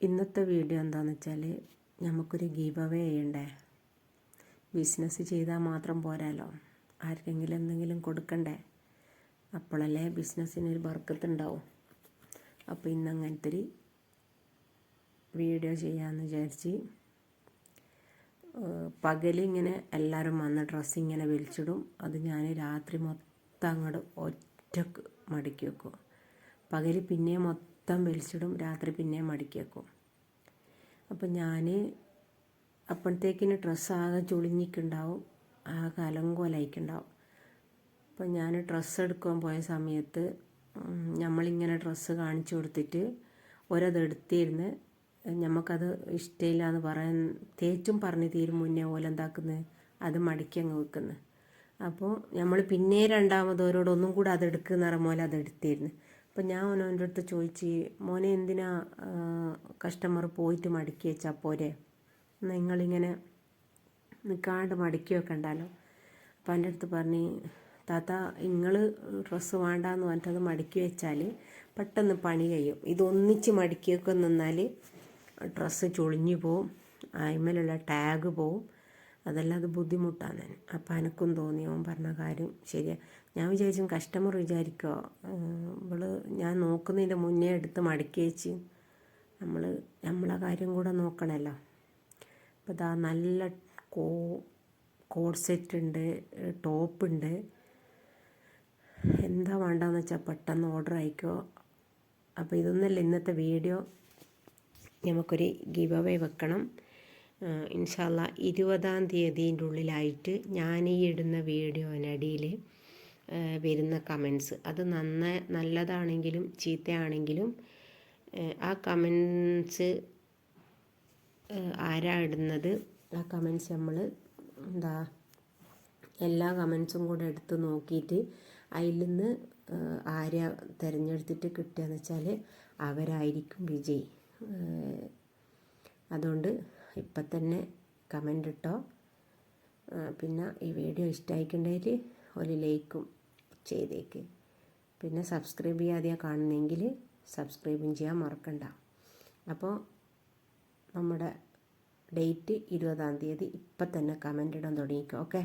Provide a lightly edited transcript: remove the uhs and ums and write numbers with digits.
ഇന്നത്തെ വീഡിയോ എന്താണെന്ന് വെച്ചാൽ നമുക്കൊരു ഗീവ് അവേ ചെയ്യണ്ടേ. ബിസിനസ് ചെയ്താൽ മാത്രം പോരാലോ, ആർക്കെങ്കിലും എന്തെങ്കിലും കൊടുക്കണ്ടേ. അപ്പോഴല്ലേ ബിസിനസ്സിനൊരു ബർക്കത്തുണ്ടാവും. അപ്പോൾ ഇന്ന് അങ്ങനത്തെ ഒരു വീഡിയോ ചെയ്യാമെന്ന് വിചാരിച്ച് പകലിങ്ങനെ എല്ലാവരും വന്ന് ഡ്രസ്സ് ഇങ്ങനെ വലിച്ചിടും. അത് ഞാൻ രാത്രി മൊത്തം അങ്ങോട്ട് ഒറ്റക്ക് മടക്കി വെക്കും. പകൽ പിന്നെയും മൊത്തം വലിച്ചിടും, രാത്രി പിന്നെയും മടക്കി വെക്കും. അപ്പം ഞാൻ അപ്പോഴത്തേക്കിന് ഡ്രസ്സ് ആകെ ചുളിഞ്ഞിക്കുണ്ടാവും, ആകെ അലങ്കോലായിക്കുണ്ടാവും. അപ്പം ഞാൻ ഡ്രസ്സ് എടുക്കാൻ പോയ സമയത്ത് നമ്മളിങ്ങനെ ഡ്രസ്സ് കാണിച്ചു കൊടുത്തിട്ട് ഒരതെടുത്തിരുന്ന് നമുക്കത് ഇഷ്ടമില്ല എന്ന് പറയാൻ തേച്ചും പറഞ്ഞ് തീരും മുന്നേ ഓലെന്താക്കുന്നത് അത് മടക്കി അങ്ങ് വെക്കുന്നത്. അപ്പോൾ നമ്മൾ പിന്നെ രണ്ടാമതോരോട് ഒന്നും കൂടെ അതെടുക്കുന്ന പറഞ്ഞ പോലെ അതെടുത്തിരുന്നു. അപ്പം ഞാൻ ഓനോൻ്റെ അടുത്ത് ചോദിച്ച്, മോനെ എന്തിനാ കസ്റ്റമർ പോയിട്ട് മടക്കി വെച്ചാൽ പോരെ, നിങ്ങളിങ്ങനെ നിൽക്കാണ്ട് മടക്കി വെക്കണ്ടല്ലോ. അപ്പം എൻ്റെ അടുത്ത് പറഞ്ഞ്, താത്ത നിങ്ങൾ ഡ്രസ്സ് വേണ്ടാന്ന് പറഞ്ഞിട്ടത് മടക്കി വെച്ചാൽ പെട്ടെന്ന് പണി കഴിയും. ഇതൊന്നിച്ച് മടക്കി വെക്കാൻ നിന്നാൽ ഡ്രസ്സ് ചുളിഞ്ഞു പോവും, അതിന്മേലുള്ള ടാഗ് പോവും, അതെല്ലാം അത് ബുദ്ധിമുട്ടാണ്. അപ്പം എനിക്കും തോന്നി അവൻ പറഞ്ഞ കാര്യം ശരിയാണ്. ഞാൻ വിചാരിച്ചു കസ്റ്റമർ വിചാരിക്കോ ഞാൻ നോക്കുന്നതിൻ്റെ മുന്നേ എടുത്ത് മടക്കി വെച്ച് നമ്മളെ കാര്യം കൂടെ നോക്കണമല്ലോ. അപ്പോൾ ഇതാ നല്ല കോഡ് സെറ്റ് ഉണ്ട്, ടോപ്പുണ്ട്. എന്താ വേണ്ടതെന്ന് വെച്ചാൽ പെട്ടെന്ന് ഓർഡർ ആയിക്കോ. അപ്പോൾ ഇതൊന്നല്ല ഇന്നത്തെ വീഡിയോ. നമുക്കൊരു ഗിവ് അവേ വെക്കണം ഇൻഷാ അല്ലാ. 20-ാം തീയതിൻ്റെ ഉള്ളിലായിട്ട് ഞാൻ ഈ ഇടുന്ന വീഡിയോനടിയിൽ വരുന്ന കമൻസ്, അത് നല്ലതാണെങ്കിലും ചീത്തയാണെങ്കിലും ആ കമൻസ് ആരാ ഇടുന്നത്, ആ കമൻസ് നമ്മൾ എല്ലാ കമൻസും കൂടെ എടുത്ത് നോക്കിയിട്ട് അതിൽ നിന്ന് ആരാ തിരഞ്ഞെടുത്തിട്ട് കിട്ടുകയെന്ന് വെച്ചാൽ അവരായിരിക്കും വിജയി. അതുകൊണ്ട് ഇപ്പം തന്നെ കമൻ്റ് ഇട്ടോ. പിന്നെ ഈ വീഡിയോ ഇഷ്ടമായിട്ടുണ്ടെങ്കിൽ ഒരു ലൈക്കും ചെയ്തേക്ക്. പിന്നെ സബ്സ്ക്രൈബ് ചെയ്യാതെയാ കാണുന്നെങ്കിൽ സബ്സ്ക്രൈബും ചെയ്യാൻ മറക്കണ്ട. അപ്പോൾ നമ്മുടെ ഡേറ്റ് 20-ാം തീയതി ഇപ്പം തന്നെ കമൻ്റ് ഇടാൻ തുടങ്ങിക്കോ. ഓക്കെ.